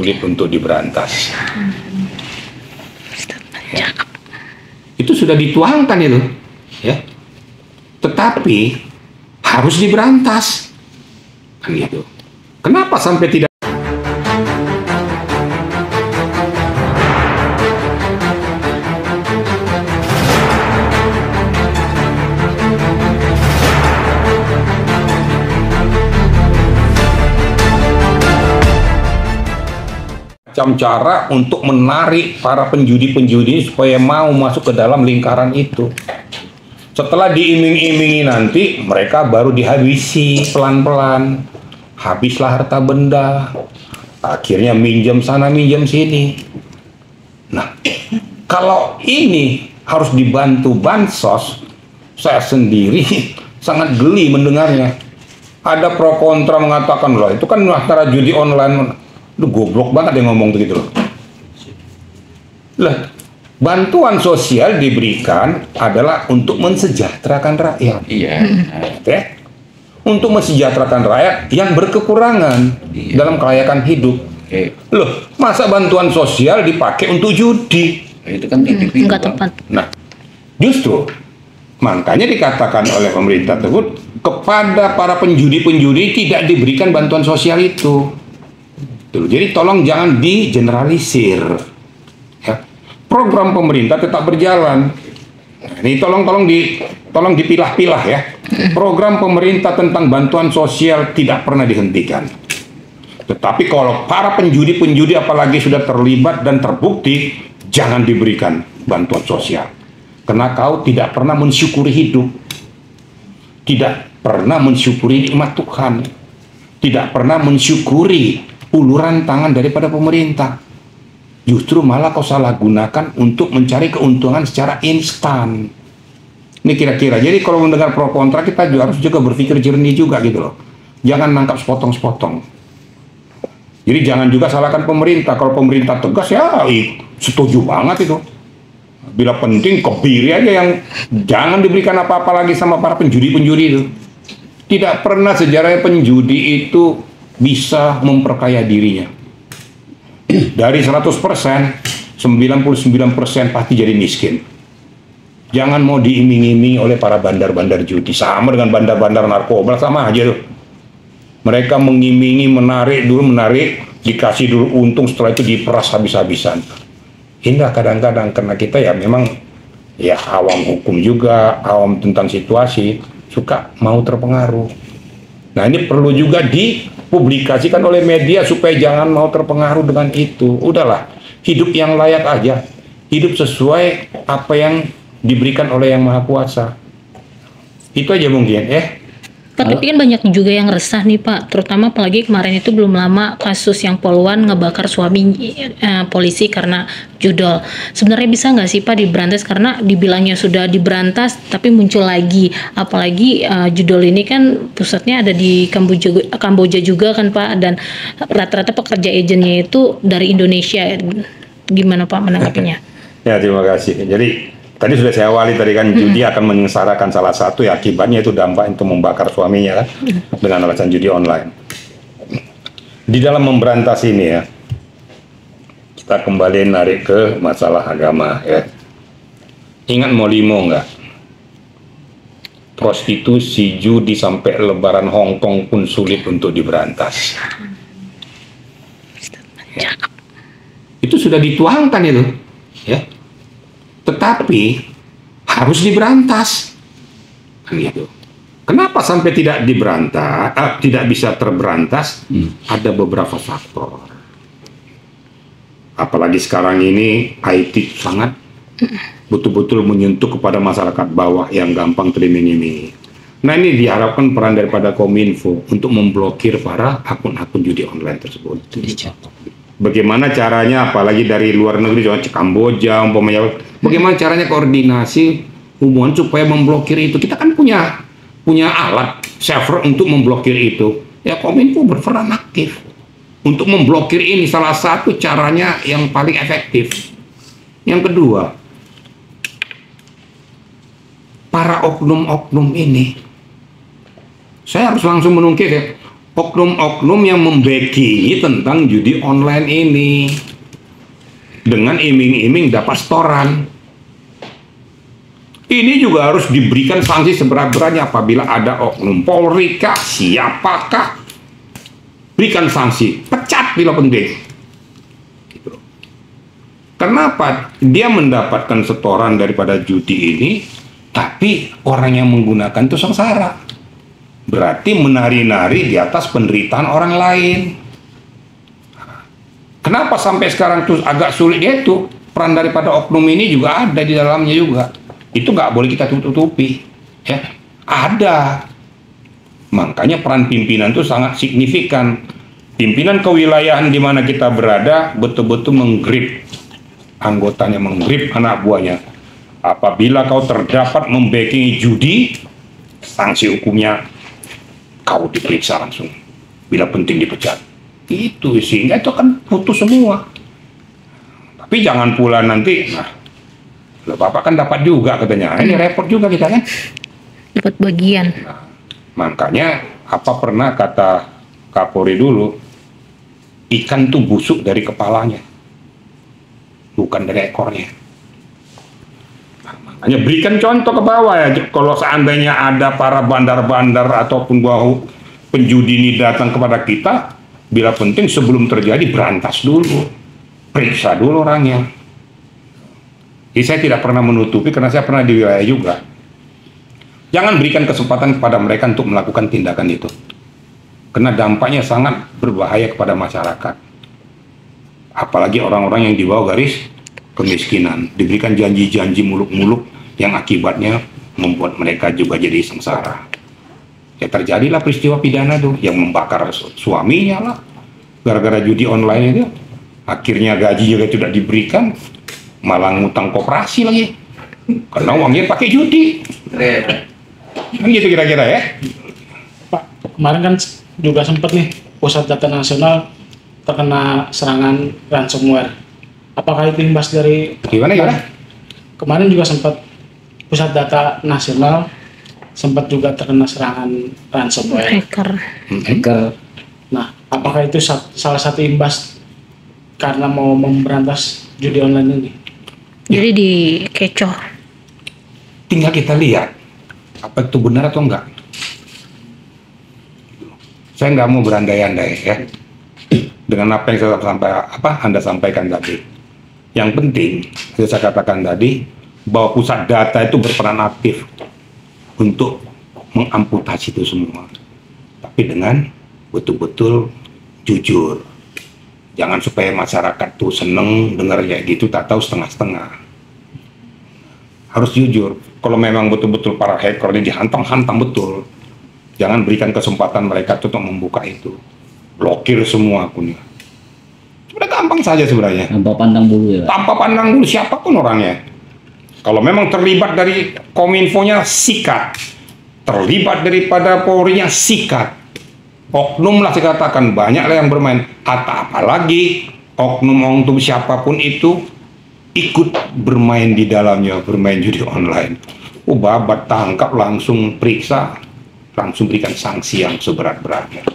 sulit untuk diberantas. Ya. Itu sudah dituangkan itu, ya. Tetapi harus diberantas, kan gitu. Kenapa sampai tidak? Macam cara untuk menarik para penjudi-penjudi supaya mau masuk ke dalam lingkaran itu. Setelah diiming-imingi nanti, mereka baru dihabisi pelan-pelan. Habislah harta benda. Akhirnya minjem sana, minjem sini. Nah, kalau ini harus dibantu bansos, saya sendiri sangat geli mendengarnya. Ada pro kontra mengatakan, loh itu kan antara judi online. Lu goblok banget yang ngomong begitu loh. Lah, bantuan sosial diberikan adalah untuk mensejahterakan rakyat. Iya. Ya? Untuk mensejahterakan rakyat yang berkekurangan dalam kelayakan hidup. Loh, masa bantuan sosial dipakai untuk judi? Itu kan nggak tepat. Nah, justru makanya dikatakan oleh pemerintah tersebut kepada para penjudi-penjudi tidak diberikan bantuan sosial itu. Jadi tolong jangan digeneralisir. Ya. Program pemerintah tetap berjalan. Nah, ini tolong dipilah-pilah ya. Program pemerintah tentang bantuan sosial tidak pernah dihentikan. Tetapi kalau para penjudi-penjudi apalagi sudah terlibat dan terbukti, jangan diberikan bantuan sosial. Karena kau tidak pernah mensyukuri hidup. Tidak pernah mensyukuri nikmat Tuhan. Tidak pernah mensyukuri uluran tangan daripada pemerintah. Justru malah kau salah gunakan untuk mencari keuntungan secara instan. Ini kira-kira. Jadi kalau mendengar pro kontra, kita juga harus berpikir jernih juga gitu loh. Jangan nangkap sepotong-sepotong. Jadi jangan juga salahkan pemerintah. Kalau pemerintah tegas ya setuju banget itu. Bila penting kebiri aja yang jangan diberikan apa-apa lagi sama para penjudi-penjudi itu. Tidak pernah sejarahnya penjudi itu bisa memperkaya dirinya. Dari 100%, 99% pasti jadi miskin. Jangan mau diiming-imingi oleh para bandar-bandar judi. Sama dengan bandar-bandar narkoba, sama aja tuh. Mereka mengimingi, menarik, dikasih dulu untung, setelah itu diperas habis-habisan. Indah kadang-kadang, karena kita ya memang ya awam hukum juga, awam tentang situasi, suka mau terpengaruh. Nah ini perlu juga dipublikasikan oleh media supaya jangan mau terpengaruh dengan itu. Udahlah, hidup yang layak aja. Hidup sesuai apa yang diberikan oleh Yang Maha Kuasa. Itu aja mungkin, Tapi kan banyak juga yang resah nih Pak, terutama apalagi kemarin itu belum lama kasus yang poluan ngebakar suami polisi karena judol. Sebenarnya bisa nggak sih Pak diberantas, karena dibilangnya sudah diberantas tapi muncul lagi, apalagi judol ini kan pusatnya ada di Kamboja juga kan Pak, dan rata-rata pekerja agennya itu dari Indonesia. Gimana Pak menanggapinya? Ya terima kasih. Jadi tadi sudah saya awali tadi kan, judi akan menyengsarakan salah satu ya, akibatnya itu dampak itu membakar suaminya kan, dengan alasan judi online. Di dalam memberantas ini ya, kita kembali narik ke masalah agama ya. Ingat Molimo nggak? Prostitusi, judi sampai lebaran Hongkong pun sulit untuk diberantas. Ya. Itu sudah dituangkan itu, ya. Tetapi harus diberantas, kan gitu. Kenapa sampai tidak diberantas, tidak bisa terberantas? Ada beberapa faktor. Apalagi sekarang ini IT sangat betul-betul menyentuh kepada masyarakat bawah yang gampang teriming-imingi. Nah ini diharapkan peran daripada Kominfo untuk memblokir para akun-akun judi online tersebut. Bagaimana caranya, apalagi dari luar negeri, contoh Kamboja, umpamanya, bagaimana caranya koordinasi hubungan supaya memblokir itu? Kita kan punya alat server untuk memblokir itu. Ya Kominfo berperan aktif untuk memblokir ini, salah satu caranya yang paling efektif. Yang kedua, para oknum-oknum ini, saya harus langsung menungkit ya, oknum-oknum yang membackingi tentang judi online ini dengan iming-iming dapat setoran. Ini juga harus diberikan sanksi seberat-beratnya apabila ada oknum Polri kah, siapakah, berikan sanksi, pecat bila penting. Gitu. Kenapa? Dia mendapatkan setoran daripada judi ini, tapi orang yang menggunakan itu sengsara. Berarti menari-nari di atas penderitaan orang lain. Kenapa sampai sekarang tuh agak sulit, itu peran daripada oknum ini juga ada di dalamnya juga. Itu nggak boleh kita tutupi, ya. Ada. Makanya peran pimpinan itu sangat signifikan. Pimpinan kewilayahan di mana kita berada betul-betul menggrip anggotanya, menggrip anak buahnya. Apabila kau terdapat membackingi judi, sanksi hukumnya kau diperiksa langsung. Bila penting dipecat. Itu sehingga itu akan putus semua. Tapi jangan pula nanti, loh, Bapak kan dapat juga katanya. Ini repot juga kita kan. Dapat bagian. Nah, makanya apa pernah kata Kapolri dulu, ikan tuh busuk dari kepalanya, bukan dari ekornya. Nah, makanya berikan contoh ke bawah ya. Kalau seandainya ada para bandar-bandar ataupun penjudi ini datang kepada kita, bila penting sebelum terjadi berantas dulu, periksa dulu orangnya. Jadi saya tidak pernah menutupi karena saya pernah di wilayah juga. Jangan berikan kesempatan kepada mereka untuk melakukan tindakan itu. Karena dampaknya sangat berbahaya kepada masyarakat. Apalagi orang-orang yang di bawah garis kemiskinan. Diberikan janji-janji muluk-muluk yang akibatnya membuat mereka juga jadi sengsara. Ya terjadilah peristiwa pidana tuh yang membakar suaminya lah. Gara-gara judi online itu. Akhirnya gaji juga tidak diberikan. Malah ngutang koperasi lagi karena uangnya pakai judi. Kan gitu kira-kira ya. Pak, kemarin kan juga sempat nih Pusat Data Nasional terkena serangan ransomware. Apakah itu imbas dari Gimana? Kemarin juga sempat Pusat Data Nasional sempat juga terkena serangan ransomware. Hacker. Nah, apakah itu salah satu imbas karena mau memberantas judi online ini? Jadi dikecoh. Tinggal kita lihat apa itu benar atau enggak. Saya nggak mau berandai-andai ya dengan apa yang Anda sampaikan tadi. Yang penting saya katakan tadi bahwa pusat data itu berperan aktif untuk mengamputasi itu semua, tapi dengan betul-betul jujur. Jangan supaya masyarakat tuh seneng dengar kayak gitu, tak tahu setengah-setengah. Harus jujur. Kalau memang betul-betul para hacker ini dihantam-hantam betul, jangan berikan kesempatan mereka untuk membuka itu. Blokir semua akunnya. Sudah gampang saja sebenarnya. Tanpa pandang bulu ya. Tanpa pandang bulu siapapun orangnya. Kalau memang terlibat dari Kominfo-nya, sikat. Terlibat daripada Polri-nya, sikat. Oknum lah saya katakan, banyak lah yang bermain. Apalagi oknum-oknum siapapun itu ikut bermain di dalamnya, bermain judi online. Babat tangkap, langsung periksa, langsung berikan sanksi yang seberat-beratnya.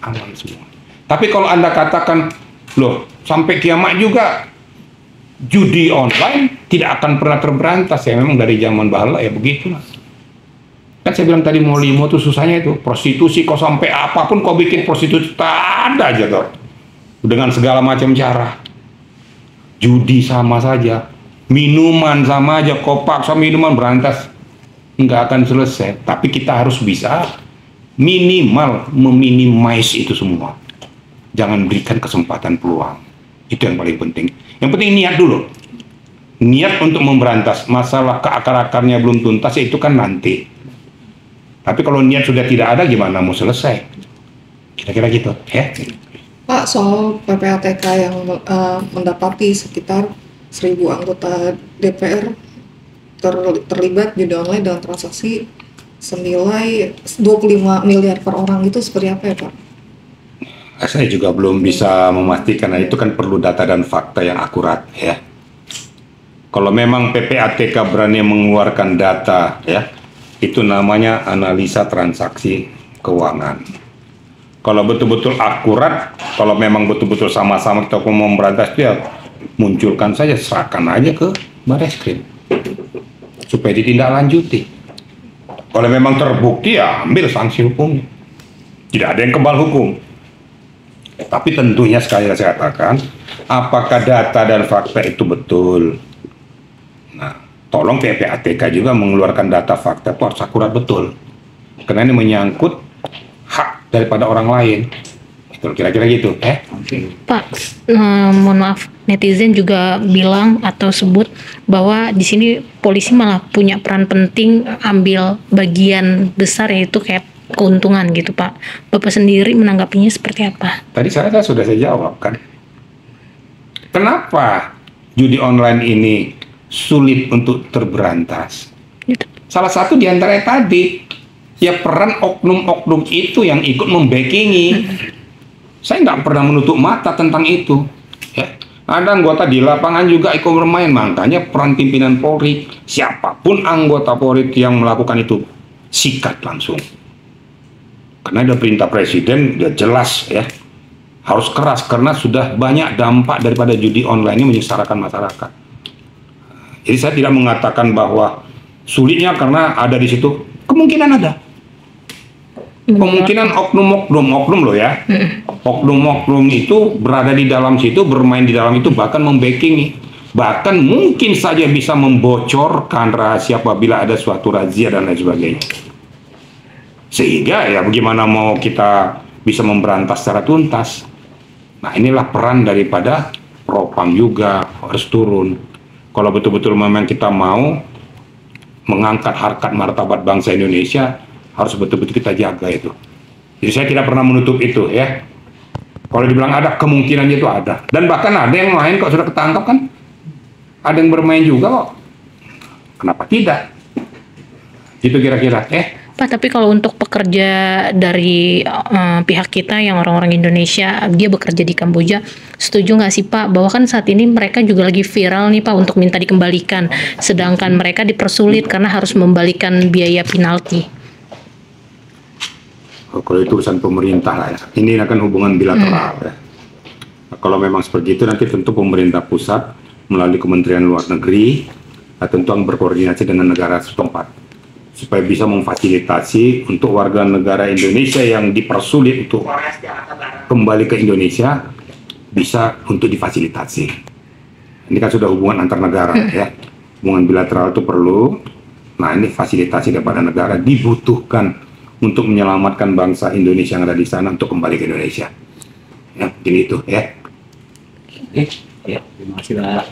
Aman semua. Tapi kalau Anda katakan, loh sampai kiamat juga judi online tidak akan pernah terberantas, ya memang dari zaman bala ya begitulah. Kan saya bilang tadi mau limo tuh susahnya itu. Prostitusi kau sampai apapun kau bikin prostitusi, tak ada aja tuh. Dengan segala macam cara. Judi sama saja. Minuman sama aja, kau paksa minuman berantas. Nggak akan selesai. Tapi kita harus bisa minimal meminimais itu semua. Jangan berikan kesempatan peluang. Itu yang paling penting. Yang penting niat dulu. Niat untuk memberantas. Masalah keakar-akarnya belum tuntas, itu kan nanti. Tapi kalau niat sudah tidak ada, gimana mau selesai? Kira-kira gitu, ya. Pak, soal PPATK yang mendapati sekitar 1.000 anggota DPR terlibat judi online dengan transaksi senilai 25 miliar per orang, itu seperti apa ya Pak? Saya juga belum bisa memastikan, itu kan perlu data dan fakta yang akurat ya. Kalau memang PPATK berani mengeluarkan data ya, itu namanya analisa transaksi keuangan. Kalau betul-betul akurat, kalau memang betul-betul sama-sama kita mau memberantas dia, munculkan saja, serahkan aja ke Bareskrim supaya ditindaklanjuti. Kalau memang terbukti ya ambil sanksi hukumnya. Tidak ada yang kebal hukum. Tapi tentunya sekali lagi saya katakan, apakah data dan fakta itu betul? Nah, tolong PPATK juga mengeluarkan data fakta itu harus akurat betul. Karena ini menyangkut hak daripada orang lain. Itu kira-kira gitu, Pak, mohon maaf, netizen juga bilang atau sebut bahwa di sini polisi malah punya peran penting, ambil bagian besar yaitu kayak keuntungan gitu, Pak. Bapak sendiri menanggapinya seperti apa? Tadi saya sudah jawab kan. Kenapa judi online ini sulit untuk terberantas? Gitu. Salah satu di antara tadi, ya peran oknum-oknum itu yang ikut membackingi. Saya nggak pernah menutup mata tentang itu. Ya. Ada anggota di lapangan juga ikut bermain, makanya peran pimpinan Polri, siapapun anggota Polri yang melakukan itu, sikat langsung. Karena ada perintah Presiden, dia jelas ya, harus keras karena sudah banyak dampak daripada judi online ini menyengsarakan masyarakat. Jadi saya tidak mengatakan bahwa sulitnya karena ada di situ, kemungkinan ada. Kemungkinan oknum loh ya, oknum itu berada di dalam situ, bermain di dalam itu, bahkan membackingi, bahkan mungkin saja bisa membocorkan rahasia apabila ada suatu razia dan lain sebagainya. Sehingga ya bagaimana mau kita bisa memberantas secara tuntas. Nah inilah peran daripada Propam juga harus turun. Kalau betul-betul memang kita mau mengangkat harkat martabat bangsa Indonesia, harus betul-betul kita jaga itu. Jadi saya tidak pernah menutup itu ya. Kalau dibilang ada, kemungkinannya itu ada. Dan bahkan ada yang lain kok sudah ketangkap kan. Ada yang bermain juga kok. Kenapa tidak? Itu kira-kira. Pak, tapi kalau untuk pekerja dari pihak kita yang orang-orang Indonesia, dia bekerja di Kamboja, setuju nggak sih Pak, bahwa kan saat ini mereka juga lagi viral nih Pak untuk minta dikembalikan, sedangkan mereka dipersulit karena harus membalikan biaya penalti. Kalau itu urusan pemerintah lah ya. Ini akan hubungan bilateral ya. Kalau memang seperti itu nanti tentu pemerintah pusat melalui Kementerian Luar Negeri tentu akan berkoordinasi dengan negara setempat supaya bisa memfasilitasi untuk warga negara Indonesia yang dipersulit untuk kembali ke Indonesia bisa untuk difasilitasi. Ini kan sudah hubungan antar negara ya. Hubungan bilateral itu perlu. Nah ini fasilitasi daripada negara dibutuhkan untuk menyelamatkan bangsa Indonesia yang ada di sana untuk kembali ke Indonesia. Ya, begini itu ya. Ya, terima kasih Pak.